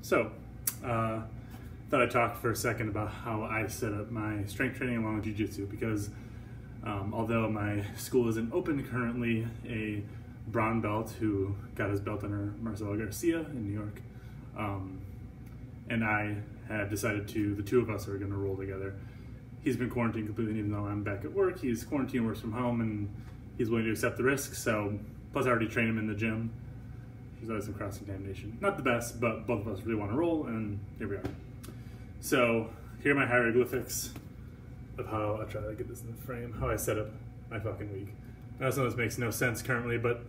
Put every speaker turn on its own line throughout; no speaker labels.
Thought I'd talk for a second about how I set up my strength training along with jiu-jitsu, because although my school isn't open currently, a brown belt who got his belt under Marcelo Garcia in New York, and I have decided the two of us are gonna roll together. He's been quarantined completely, even though I'm back at work. He's quarantined, works from home, and he's willing to accept the risk. So, plus I already trained him in the gym. He's always some cross-contamination. Not the best, but both of us really want to roll, and here we are. So, here are my hieroglyphics of how, I'll try to get this in the frame, how I set up my fucking week. I know some of this makes no sense currently, but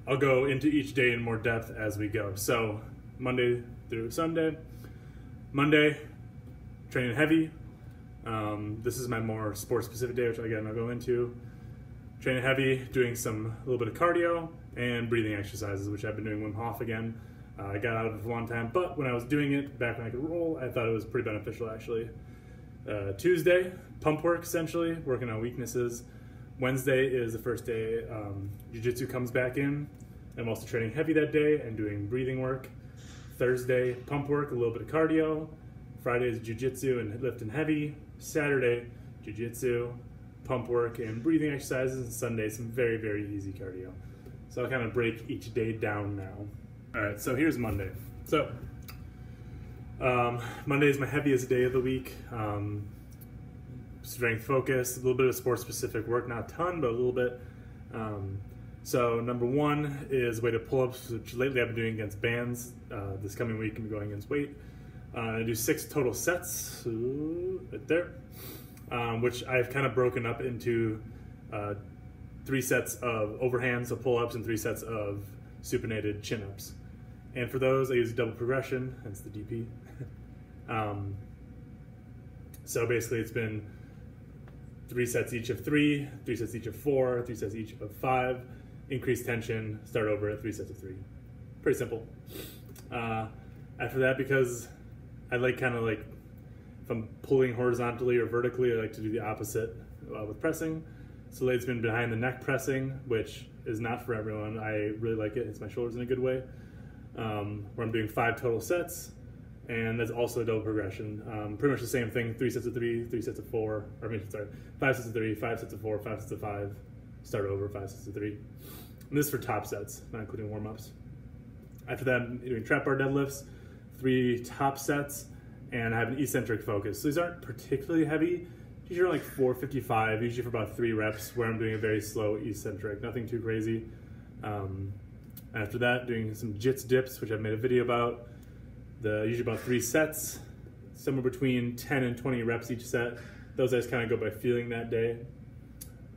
I'll go into each day in more depth as we go. So, Monday through Sunday. Monday, training heavy. This is my more sport-specific day, which again I'll go into. Training heavy, doing a little bit of cardio and breathing exercises, which I've been doing Wim Hof again. I got out of it for a long time, but when I was doing it back when I could roll, I thought it was pretty beneficial actually. Tuesday, pump work essentially, working on weaknesses. Wednesday is the first day jiu-jitsu comes back in. I'm also training heavy that day and doing breathing work. Thursday, pump work, a little bit of cardio. Friday is jiu-jitsu and lifting heavy. Saturday, jiu-jitsu, pump work and breathing exercises. And Sunday, some very, very easy cardio. So I'll kind of break each day down now. All right, so here's Monday. So Monday is my heaviest day of the week. Strength focus, a little bit of sport specific work, not a ton, but a little bit. So number one is weighted pull-ups, which lately I've been doing against bands. This coming week I'm going against weight. I do 6 total sets, right there, which I've kind of broken up into 3 sets of overhands, so pull-ups, and 3 sets of supinated chin-ups. And for those, I use double progression, hence the DP. So basically it's been 3 sets each of 3, 3 sets each of 4, 3 sets each of 5, increase tension, start over at 3 sets of 3. Pretty simple. After that, because I like if I'm pulling horizontally or vertically, I like to do the opposite with pressing. So lately it's been behind the neck pressing, which is not for everyone. I really like it. Hits my shoulders in a good way. Where I'm doing 5 total sets, and that's also a double progression. Pretty much the same thing, 3 sets of 3, 3 sets of 4, 5 sets of 3, 5 sets of 4, 5 sets of 5, start over, 5 sets of 3. And this is for top sets, not including warm-ups. After that, I'm doing trap bar deadlifts, 3 top sets, and I have an eccentric focus. So these aren't particularly heavy. Usually like 455, usually for about 3 reps, where I'm doing a very slow eccentric, nothing too crazy. After that, doing some jits dips, which I've made a video about. Usually about 3 sets, somewhere between 10 and 20 reps each set. Those I just kind of go by feeling that day.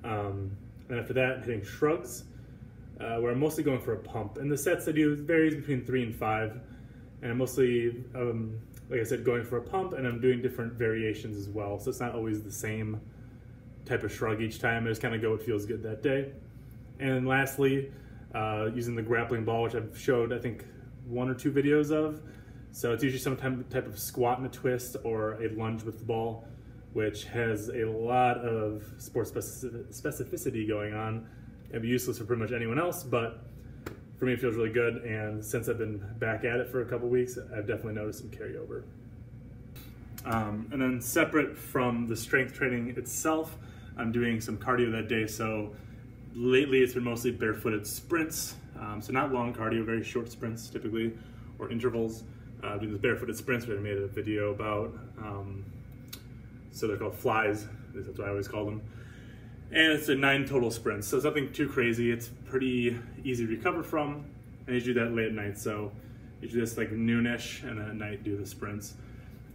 And after that, hitting shrugs, where I'm mostly going for a pump. And the sets I do varies between 3 and 5. And I'm mostly, like I said, going for a pump, and I'm doing different variations as well. So it's not always the same type of shrug each time. I just kind of go what feels good that day. And lastly, using the grappling ball, which I've showed, I think, 1 or 2 videos of. So it's usually some type of squat and a twist or a lunge with the ball, which has a lot of sport specificity going on. It'd be useless for pretty much anyone else, but for me it feels really good, and since I've been back at it for a couple weeks, I've definitely noticed some carryover. And then separate from the strength training itself, I'm doing some cardio that day. So lately it's been mostly barefooted sprints, so not long cardio, very short sprints typically, or intervals. Doing the barefooted sprints, which I made a video about. So they're called flies, that's what I always call them. And it's 9 total sprints, so it's nothing too crazy. It's pretty easy to recover from, and you do that late at night. So you do this like noonish, and then at night do the sprints.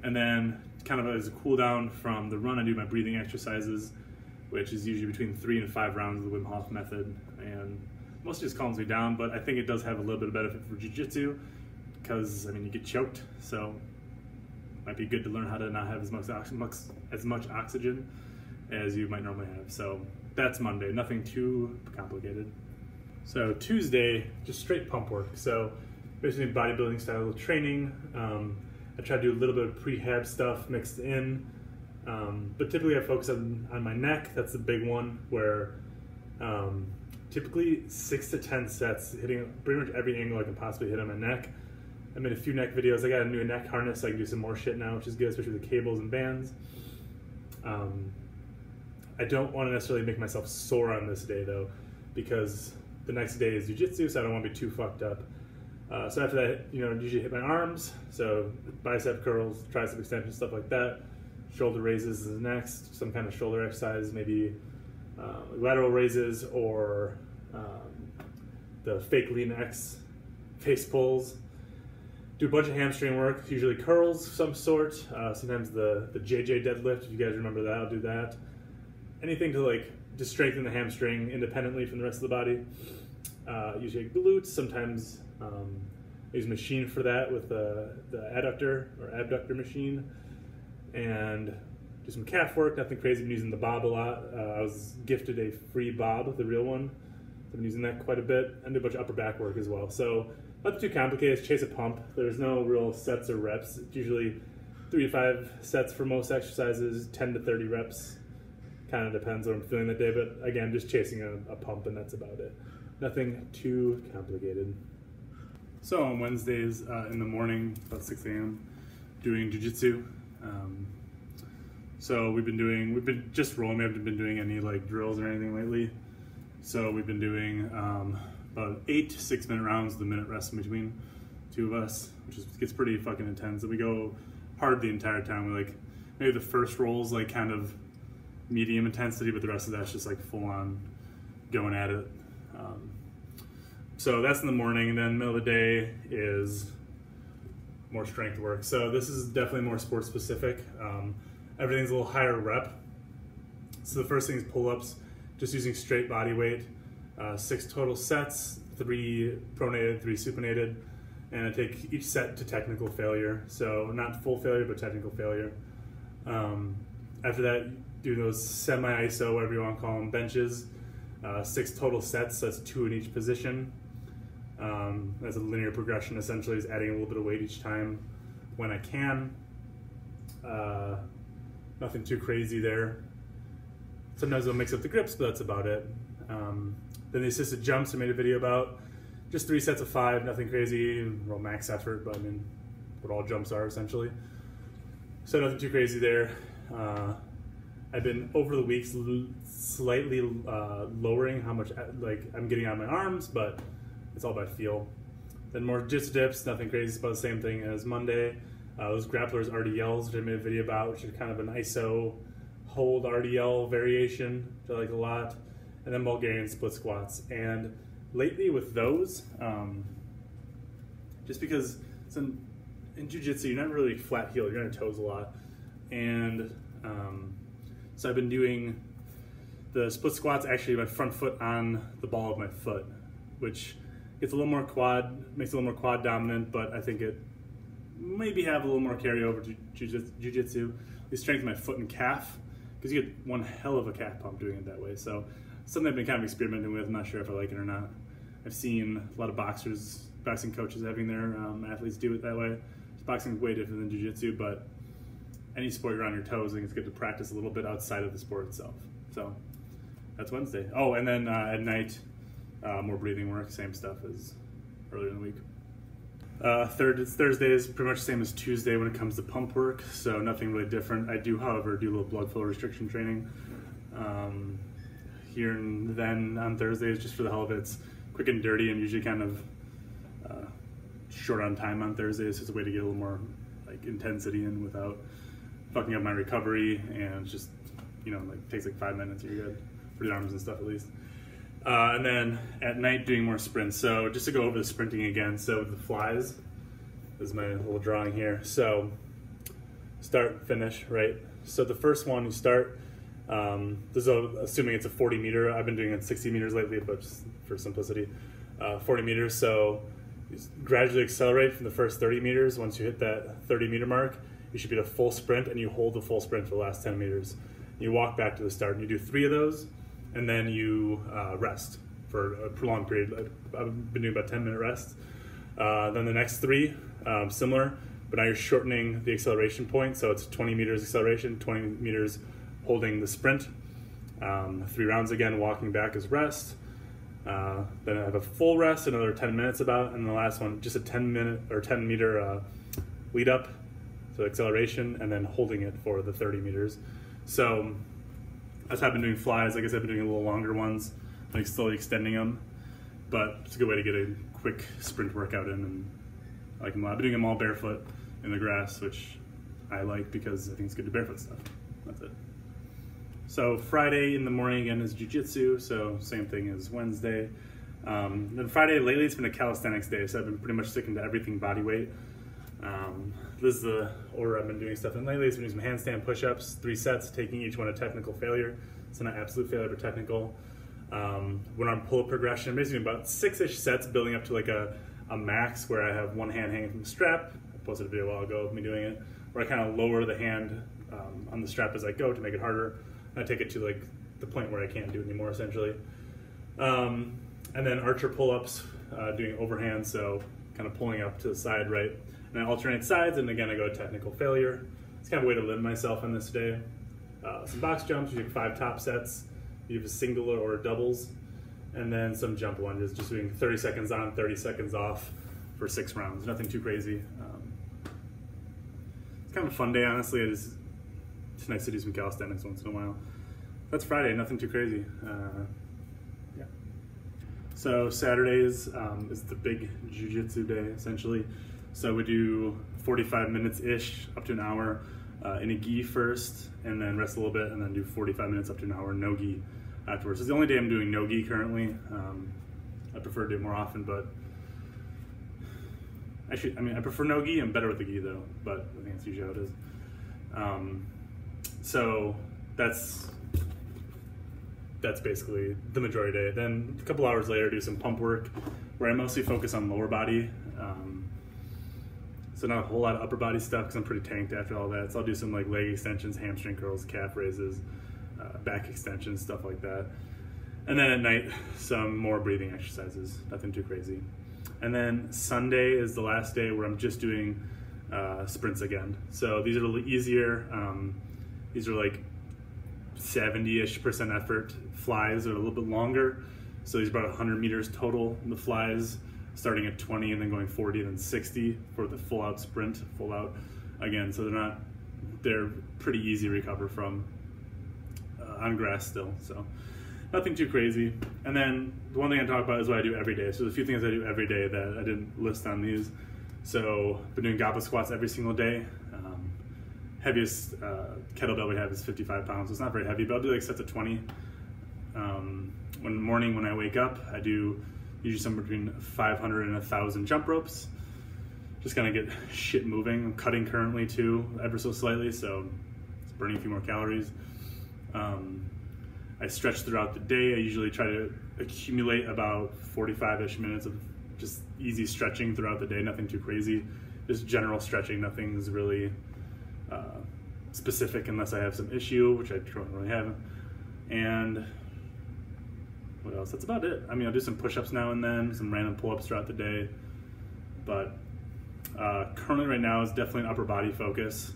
And then kind of as a cool down from the run, I do my breathing exercises, which is usually between 3 and 5 rounds of the Wim Hof method. And mostly just calms me down, but I think it does have a little bit of benefit for jiu-jitsu, because I mean you get choked, so it might be good to learn how to not have as much oxygen as you might normally have. So that's Monday, nothing too complicated. So Tuesday, just straight pump work. So basically bodybuilding style training. I try to do a little bit of prehab stuff mixed in, but typically I focus on my neck. That's the big one, where typically 6 to 10 sets, hitting pretty much every angle I can possibly hit on my neck. I made a few neck videos. I got a new neck harness, so I can do some more shit now, which is good, especially with the cables and bands. I don't want to necessarily make myself sore on this day though, because the next day is jiu-jitsu, so I don't want to be too fucked up. So after that, usually hit my arms, so bicep curls, tricep extensions, stuff like that. Shoulder raises is next, some kind of shoulder exercise, maybe lateral raises or the fake lean X face pulls. Do a bunch of hamstring work, usually curls of some sort, sometimes the JJ deadlift, if you guys remember that, I'll do that. Anything to just strengthen the hamstring independently from the rest of the body. Usually glutes, sometimes I use a machine for that with the adductor or abductor machine. And do some calf work, nothing crazy. I've been using the bob a lot. I was gifted a free bob, the real one. I've been using that quite a bit, and do a bunch of upper back work as well. So nothing too complicated, chase a pump. There's no real sets or reps. It's usually 3 to 5 sets for most exercises, 10 to 30 reps. Kind of depends what I'm feeling that day, but again, just chasing a pump, and that's about it. Nothing too complicated. So on Wednesdays in the morning, about 6 a.m., doing jiu-jitsu. So we've been just rolling. We haven't been doing any drills or anything lately. So we've been doing about 8 6-minute rounds with a minute rest in between, 2 of us, which gets pretty fucking intense. So we go hard the entire time. We maybe the first roll's kind of medium intensity, but the rest of that's just full on going at it. So that's in the morning, and then middle of the day is more strength work. So this is definitely more sport specific. Everything's a little higher rep. So the first thing is pull-ups, just using straight body weight. 6 total sets, 3 pronated, 3 supinated, and I take each set to technical failure. So not full failure, but technical failure. After that, do those semi-ISO, whatever you want to call them, benches. 6 total sets, so that's 2 in each position. That's a linear progression, essentially, is adding a little bit of weight each time when I can. Nothing too crazy there. Sometimes I'll mix up the grips, but that's about it. Then the assisted jumps I made a video about. Just 3 sets of 5, nothing crazy, well, max effort, but I mean, what all jumps are essentially. So nothing too crazy there. I've been over the weeks slightly lowering how much I'm getting on my arms, but it's all by feel. Then more jiu-jitsu dips, nothing crazy, it's about the same thing as Monday. Those grapplers RDLs, which I made a video about, which are kind of an ISO hold RDL variation, which I like a lot. And then Bulgarian split squats. And lately with those, just because in jiu-jitsu, you're not really flat heeled, you're on your toes a lot. And so I've been doing the split squats, actually my front foot on the ball of my foot, which gets a little more quad, makes it a little more quad dominant, but I think it maybe have a little more carryover to jiu-jitsu. They strengthen my foot and calf, because you get one hell of a calf pump doing it that way. So something I've been kind of experimenting with. I'm not sure if I like it or not. I've seen a lot of boxing coaches having their athletes do it that way. Boxing is way different than jiu-jitsu, but any sport you're on your toes, I think it's good to practice a little bit outside of the sport itself. So that's Wednesday. Oh, and then at night, more breathing work, same stuff as earlier in the week. Thursday is pretty much the same as Tuesday when it comes to pump work, so nothing really different. I do, however, do a little blood flow restriction training here and then on Thursdays, just for the hell of it. It's quick and dirty. I'm usually kind of short on time on Thursdays. It's a way to get a little more intensity in without fucking up my recovery, and it's just, takes 5 minutes, you're good for the arms and stuff at least. And then at night doing more sprints. So just to go over the sprinting again, so with the flies, this is my little drawing here. So start, finish, right? So the first one you start, this is assuming it's a 40 meter. I've been doing it 60 meters lately, but just for simplicity, 40 meters. So you gradually accelerate from the first 30 meters. Once you hit that 30 meter mark, you should be at a full sprint, and you hold the full sprint for the last 10 meters. You walk back to the start, and you do 3 of those, and then you rest for a prolonged period. I've been doing about 10-minute rests. Then the next 3, similar, but now you're shortening the acceleration point, so it's 20 meters acceleration, 20 meters holding the sprint. 3 rounds again, walking back as rest. Then I have a full rest, another 10 minutes about, and the last one, just a 10 meter lead up, so acceleration, and then holding it for the 30 meters. So as I've been doing flies, I guess I've been doing a little longer ones, like slowly extending them, but it's a good way to get a quick sprint workout in, and I like them a lot. I've been doing them all barefoot in the grass, which I like because I think it's good to barefoot stuff. That's it. So Friday in the morning again is jiu-jitsu, so same thing as Wednesday. Then Friday, lately it's been a calisthenics day, so I've been pretty much sticking to everything body weight. This is the order I've been doing stuff in lately. So I'm doing some handstand push-ups, 3 sets, taking each one a technical failure. So not absolute failure, but technical. We're on pull-up progression, basically about 6-ish sets, building up to like a max where I have one hand hanging from the strap. I posted a video a while ago of me doing it, where I kind of lower the hand on the strap as I go to make it harder. And I take it to like the point where I can't do it anymore, essentially. And then archer pull-ups, doing overhand, so kind of pulling up to the side, right? And I alternate sides, and again, I go to technical failure. It's kind of a way to limit myself on this day. Some box jumps, you do 5 top sets. You have a single or doubles, and then some jump lunges, just doing 30 seconds on, 30 seconds off for 6 rounds. Nothing too crazy. It's kind of a fun day, honestly. It's nice to do some calisthenics once in a while. That's Friday, nothing too crazy. Yeah. So Saturdays is the big jiu-jitsu day, essentially. So we do 45 minutes-ish, up to an hour in a gi first, and then rest a little bit, and then do 45 minutes up to an hour no gi afterwards. It's the only day I'm doing no gi currently. I prefer to do it more often, but actually, I mean, I prefer no gi. I'm better with the gi though, but I think that's usually how it is. So that's basically the majority day. Then a couple hours later, do some pump work where I mostly focus on lower body. So not a whole lot of upper body stuff because I'm pretty tanked after all that. So I'll do some like leg extensions, hamstring curls, calf raises, back extensions, stuff like that. And then at night, some more breathing exercises, nothing too crazy. And then Sunday is the last day where I'm just doing sprints again. So these are a little easier. These are like 70-ish% effort. Flies are a little bit longer. So these are about 100 meters total. The flies starting at 20 and then going 40 and then 60 for the full out sprint, full out again. So they're pretty easy to recover from on grass still. So nothing too crazy. And then the one thing I talk about is what I do every day. So there's a few things I do every day that I didn't list on these. So I've been doing goblet squats every single day. Heaviest kettlebell we have is 55 pounds. So it's not very heavy, but I'll do like sets of 20. In the morning when I wake up, I do usually somewhere between 500 and 1,000 jump ropes. Just kind of get shit moving. I'm cutting currently too, ever so slightly, so it's burning a few more calories. I stretch throughout the day. I usually try to accumulate about 45-ish minutes of just easy stretching throughout the day, nothing too crazy. Just general stretching, nothing's really specific unless I have some issue, which I don't really have. And what else? That's about it. I mean, I'll do some push-ups now and then, some random pull-ups throughout the day. But currently right now is definitely an upper body focus.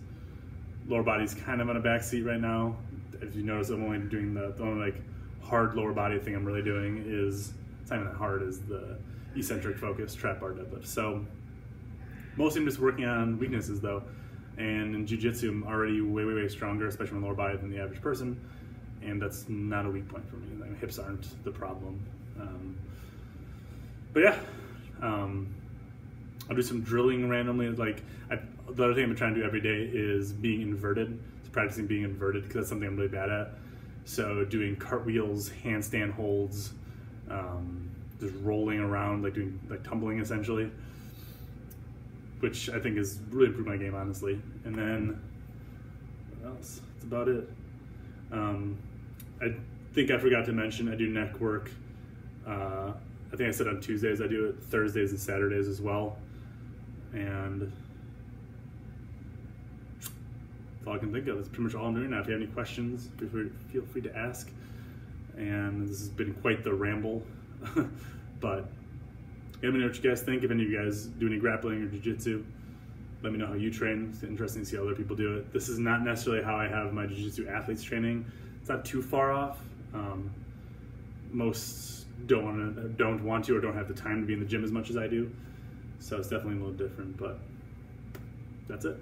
Lower body's kind of on a back seat right now. If you notice, I'm only doing the only like hard lower body thing I'm really doing is, it's not even that hard, is the eccentric focus trap bar deadlift. So mostly I'm just working on weaknesses though. And in jiu-jitsu, I'm already way stronger, especially in lower body, than the average person. And that's not a weak point for me. Like, hips aren't the problem. But yeah, I'll do some drilling randomly. Like the other thing I've been trying to do every day is being inverted. So practicing being inverted, because that's something I'm really bad at. So doing cartwheels, handstand holds, just rolling around, like doing like tumbling essentially, which I think has really improved my game, honestly. And then what else? That's about it. I think I forgot to mention I do neck work. I think I said on Tuesdays. I do it Thursdays and Saturdays as well. And that's all I can think of. That's pretty much all I'm doing now. If you have any questions, feel free to ask. And this has been quite the ramble. But let me know what you guys think. If any of you guys do any grappling or jiu-jitsu, let me know how you train. It's interesting to see how other people do it. This is not necessarily how I have my jiu-jitsu athletes training. It's not too far off. Most don't want to or don't have the time to be in the gym as much as I do. So it's definitely a little different, but that's it.